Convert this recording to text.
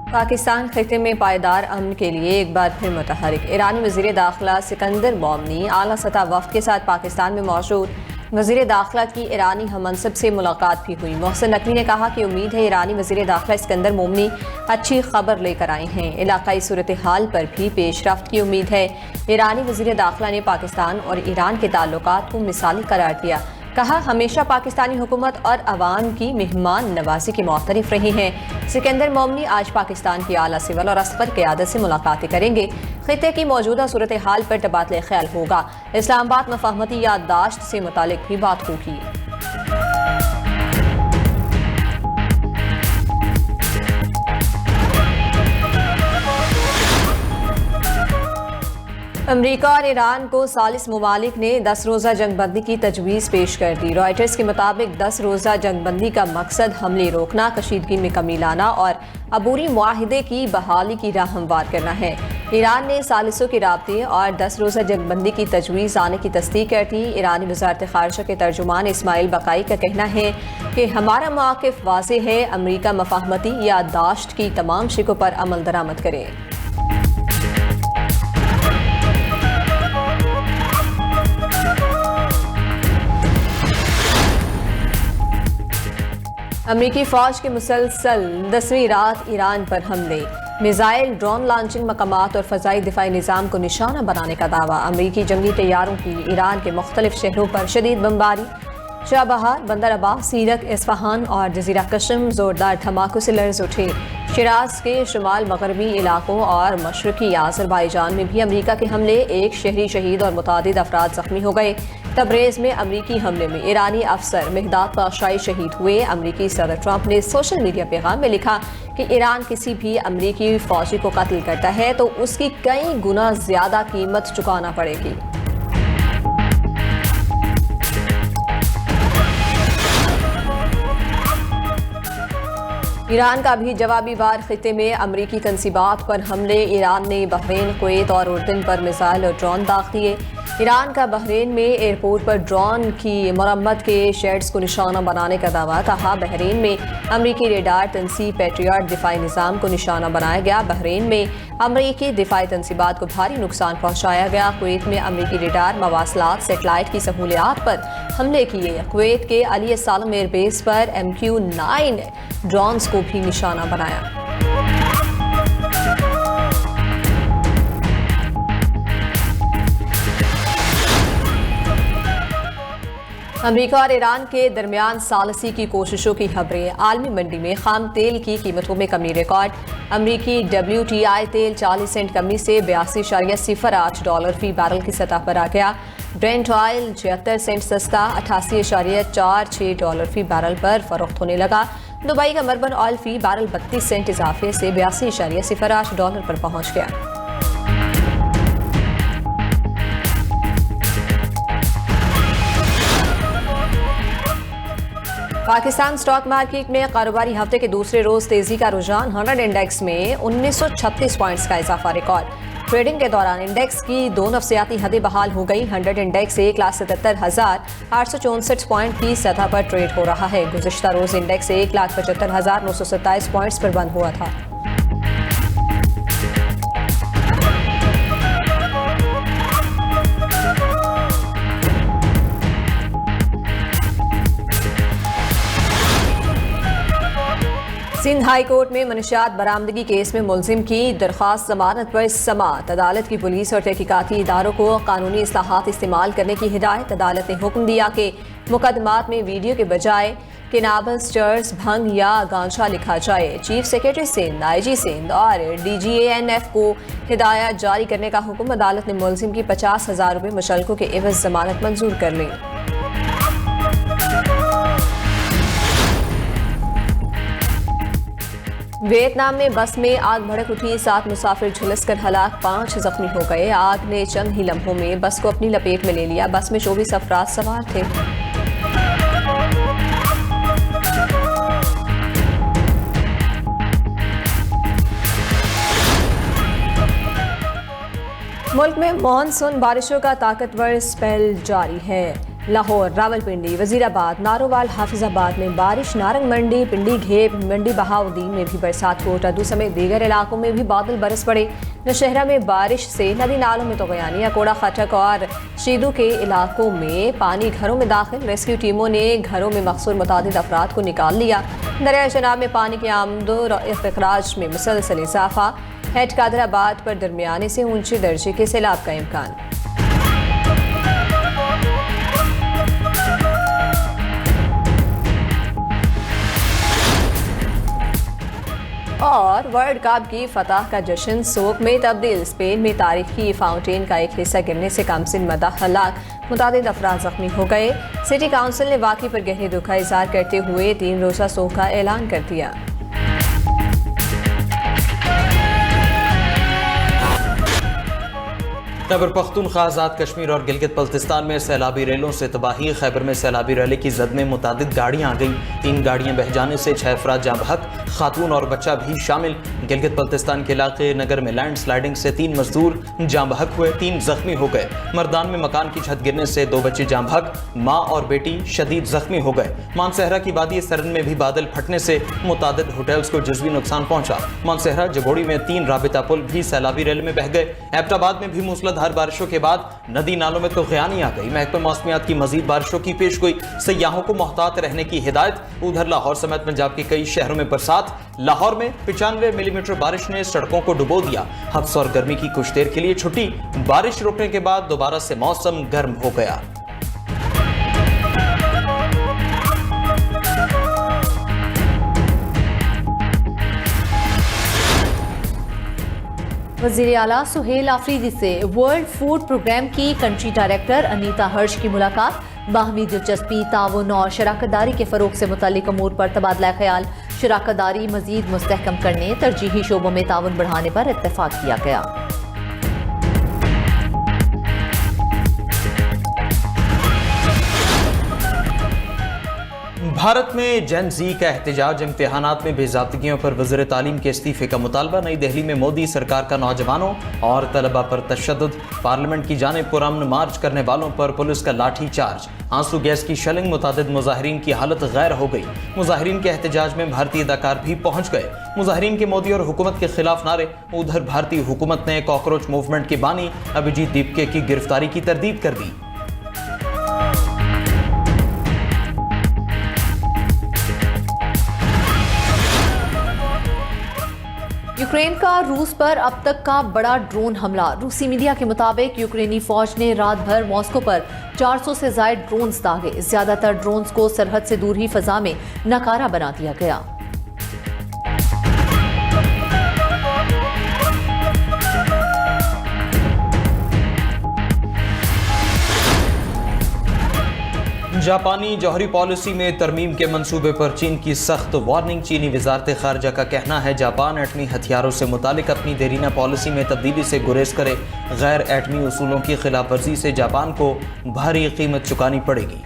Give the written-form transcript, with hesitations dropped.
पाकिस्तान खिते में पायदार अमन के लिए एक बार फिर मुतहरिक। ईरानी वज़ीर दाखिला सिकंदर मोमनी आला सतह वफ़द के साथ पाकिस्तान में मौजूद वज़ीर दाखिला की ईरानी हममनसब से मुलाकात भी हुई। मोहसिन नकवी ने कहा कि उम्मीद है ईरानी वज़ीर दाखिला सिकंदर मोमनी अच्छी खबर लेकर आए हैं। इलाकाई सूरत हाल पर भी पेशरफ्त की उम्मीद है। ईरानी वज़ीर दाखिला ने पाकिस्तान और ईरान के ताल्लुकात को मिसाली करार दिया। कहा, हमेशा पाकिस्तानी हुकूमत और अवाम की मेहमान नवाजी की मुख्तलिफ रही हैं। सिकंदर मोमनी आज पाकिस्तान की आला सिविल और अस्कर क़यादत से मुलाकातें करेंगे। खिते की मौजूदा सूरत हाल पर तबादला ख्याल होगा। इस्लामाबाद मफाहमती याददाश्त से मुतालिक भी बात होगी। अमरीका और ईरान को सालिस मुमालिक ने 10 रोज़ा जंगबंदी की तजवीज़ पेश कर दी। रॉयटर्स के मुताबिक 10 रोज़ा जंगबंदी का मकसद हमले रोकना, कशीदगी में कमी लाना और अबूरी मुआहिदे की बहाली की राह हमवार करना है। ईरान ने सालिसों के राब्ते और 10 रोज़ा जंगबंदी की तजवीज़ आने की तस्दीक कर दी। ईरानी वज़ारत ख़ारिजा के तर्जुमान इस्माइल बकाई का कहना है कि हमारा मौक़िफ़ वाज़ेह है, अमरीका मफाहमती याददाश्त की तमाम शिकों पर अमल दरामद करे। अमरीकी फ़ौज के मुसलसल 10वीं रात ईरान पर हमले, मिसाइल, ड्रोन लॉन्चिंग मकामात और फ़ज़ाई दिफ़ाई निज़ाम को निशाना बनाने का दावा। अमरीकी जंगी तैयारों की ईरान के मुख्तलिफ शहरों पर शदीद बमबारी। शाहबहार, बंदर अब्बास, सीरक, इस्फहान और जज़ीरा कशम ज़ोरदार धमाकों से लर्ज़ उठे। शिराज के शुमाल मगरबी इलाकों और मशरक़ी आज़रबाईजान में भी अमरीका के हमले, एक शहरी शहीद और मुतादिद अफराद ज़ख्मी हो गए। तबरेज़ में अमरीकी हमले में ईरानी अफसर मेहदाद पाशाई शहीद हुए। अमरीकी सदर ट्रंप ने सोशल मीडिया पैगाम में लिखा कि ईरान किसी भी अमरीकी फ़ौजी को कत्ल करता है तो उसकी कई गुना ज़्यादा कीमत चुकाना पड़ेगी। ईरान का भी जवाबी वार खिते में अमरीकी तंसीबात पर हमले। ईरान ने बहरीन, कुवैत और उर्दन पर मिसाइल और ड्रोन दाग दिए। ईरान का बहरीन में एयरपोर्ट पर ड्रोन की मरम्मत के शेड्स को निशाना बनाने का दावा। कहा, बहरीन में अमरीकी रेडार तंसीब पैट्रियट दिफाई निज़ाम को निशाना बनाया गया। बहरीन में अमरीकी दिफाई तंसीबात को भारी नुकसान पहुँचाया गया। कुवैत में अमरीकी रेडार, मवासलात, सेटेलाइट की सहूलियात पर हमले किए। कुवैत के अली सालम एयरबेस पर MQ-9 ड्रोन्स को भी निशाना बनाया। अमरीका और ईरान के दरमियान सालसी की कोशिशों की खबरें। आलमी मंडी में खाम तेल की कीमतों में कमी रिकॉर्ड। अमरीकी WTI तेल 40 सेंट कमी से $82.08 फी बैरल की सतह पर आ गया। ब्रेंट ऑयल 76 सेंट सस्ता $88.46 फी बैरल पर फरोख्त होने लगा। दुबई का मरबन ऑयल फी बैरल 32 सेंट इजाफे से $82.08 पर पहुंच गया। पाकिस्तान स्टॉक मार्केट में कारोबारी हफ्ते के दूसरे रोज तेजी का रुझान। 100 इंडेक्स में 1936 पॉइंट्स का इजाफा रिकॉर्ड। ट्रेडिंग के दौरान इंडेक्स की 2 नफ्सियाती हदें बहाल हो गई। 100 इंडेक्स 1,77,864 पॉइंट की सतह पर ट्रेड हो रहा है। गुज़िश्ता रोज इंडेक्स 1,75,927 पॉइंट्स पर बंद हुआ था। सिंध हाई कोर्ट में मनशियात बरामदगी केस में मुलजिम की दरख्वास्त जमानत पर समाअत। अदालत की पुलिस और तहकीकाती इदारों को कानूनी इस्लाहात इस्तेमाल करने की हिदायत। अदालत ने हुक्म दिया कि मुकदमात में वीडियो के बजाय कैनाबिस, चर्स, भंग या गांजा लिखा जाए। Chief secretary Sindh, IG Sindh और DGANF को हिदायत जारी करने का हुक्म। अदालत ने मुलजिम की 50,000 रुपये मुशल्कों के एवज जमानत मंजूर कर ली। वियतनाम में बस में आग भड़क उठी। 7 मुसाफिर झुलसकर हलाक, 5 जख्मी हो गए। आग ने चंद ही लम्हों में बस को अपनी लपेट में ले लिया। बस में 24 अफराद सवार थे। मुल्क में मॉनसून बारिशों का ताकतवर स्पेल जारी है। लाहौर, रावलपिंडी, वजीराबाद, नारोवाल, हाफिजाबाद में बारिश, नारंग मंडी, पिंडी घेप, मंडी बहाउद्दीन में भी बरसात, कोटद्दू समेत दीगर इलाकों में भी बादल बरस पड़े। नौशहरा में बारिश से नदी नालों में तगयानी, अकोड़ा, खटक और शीदू के इलाकों में पानी घरों में दाखिल। रेस्क्यू टीमों ने घरों में मकसूर मुतादिद अफराद को निकाल लिया। दरिया चनाब में पानी के आमदो इखराज में मुसलसल इजाफा। हेड कादराबाद पर दरमियाने से ऊंचे दर्जे के सैलाब का इम्कान। और वर्ल्ड कप की फतह का जश्न सोक में तब्दील। स्पेन में तारीखी फाउंटेन का एक हिस्सा गिरने से कमसिन मदा हलाक, मुतादिद अफराद जख्मी हो गए। सिटी काउंसिल ने वाक़ई पर गहरे दुख का इजहार करते हुए 3 रोज़ा सोक का ऐलान कर दिया। खैबर पख्तूनख्वा, आज़ाद कश्मीर और गिलगित बल्तिस्तान में सैलाबी रेलों से तबाही। खैबर में सैलाबी रैली की जद में मुतादिद गाड़ियां आ गई। 3 गाड़ियां बह जाने से 6 अफराद जाँ बहक, खातून और बच्चा भी शामिल। गिलगित बल्तिस्तान के इलाके नगर में लैंड स्लाइडिंग से 3 मजदूर जाँ बहक हुए, 3 जख्मी हो गए। मर्दान में मकान की छत गिरने से 2 बच्चे जाँ बहक, माँ और बेटी शदीद जख्मी हो गए। मानसहरा की वादी सरन में भी बादल फटने से मुतादिद होटल्स को जुज़वी नुकसान पहुंचा। मानसहरा जगोड़ी में 3 राबिता पुल भी सैलाबी रेल में बह गए। एबटाबाद में भी मूसलाधार बारिशों के बाद नदी नालों में तगयानी आ गई। महकमा मौसमियात की मजीद बारिशों की पेशगोई, सयाहों को मोहतात रहने की हिदायत। उधर लाहौर समेत पंजाब के कई शहरों में बरसात। लाहौर में 95 मिलीमीटर बारिश ने सड़कों को डुबो दिया। हब्स और गर्मी की कुछ देर के लिए छुट्टी। बारिश रुकने के बाद दोबारा से मौसम गर्म हो गया। वज़ीर आला सुहेल आफरीदी से वर्ल्ड फूड प्रोग्राम की कंट्री डायरेक्टर अनीता हर्ष की मुलाकात। बाहमी दिलचस्पी, ताउन और शराकतदारी के फ़रोग से मुताल्लिक अमूर पर तबादला ख्याल। शराकतदारी मज़ीद मुस्तहकम करने, तरजीही शोबों में ताउन बढ़ाने पर इत्तेफाक किया गया। भारत में जेन जी का एहतजाज, इम्तिहानात में बेज़ाब्तियों पर वज़ीर तालीम के इस्तीफे का मुतालबा। नई दिल्ली में मोदी सरकार का नौजवानों और तलबा पर तशद्दुद। पार्लियामेंट की जानिब पुरअमन मार्च करने वालों पर पुलिस का लाठी चार्ज। आंसू गैस की शेलिंग, मुतादिद मुजाहिरीन की हालत गैर हो गई। मुजाहिरीन के एहतजाज में भारतीय अदाकार भी पहुंच गए। मुजाहिरीन के मोदी और हुकूमत के खिलाफ नारे। उधर भारतीय हुकूमत ने कॉकरोच मूवमेंट के बानी अभिजीत दीपके की गिरफ्तारी की तरदीद कर दी। यूक्रेन का रूस पर अब तक का बड़ा ड्रोन हमला। रूसी मीडिया के मुताबिक यूक्रेनी फौज ने रात भर मॉस्को पर 400 से ज्यादा ड्रोन्स दागे। ज्यादातर ड्रोन्स को सरहद से दूर ही फजा में नकारा बना दिया गया। जापानी जौहरी पॉलिसी में तरमीम के मंसूबे पर चीन की सख्त वार्निंग। चीनी वजारत खारजा का कहना है जापान एटमी हथियारों से मुतालिक अपनी देरीना पॉलिसी में तब्दीली से गुरेज करे। गैर एटमी उसूलों की खिलाफ वर्जी से जापान को भारी कीमत चुकानी पड़ेगी।